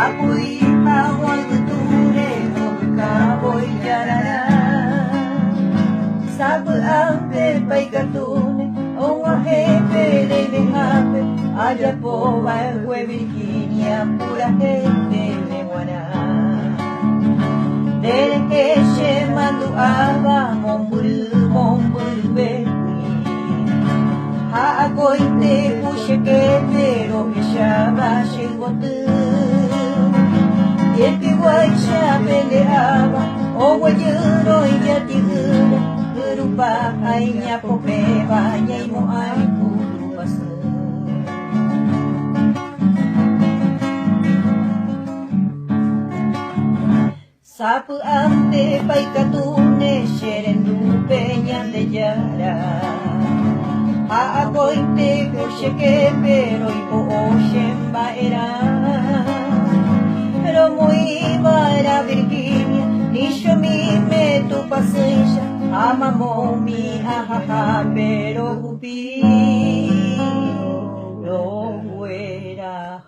Ako'y tawag tunay o kaboy yaranan. Sabi ang pepay katunay o mahepe de dejape. Allá po fue Virginia, pura gente de Guaná. Desde que se manduaba momburu bewi. Ako'y te pushe que pero me llama shingotu. Y el piguay siya peleaba o guayuro y ya tigura. Berupa ay niya po beba niya mo ay pulubasan. Sapu ante pay katune sherendupe niyan de yara. Ako'y te pushe que pero ipo oshemba era. Pero muy mala Virginia, ni yo mi me tu paseja, amamo mi ajaja, pero gupi, lo fuera.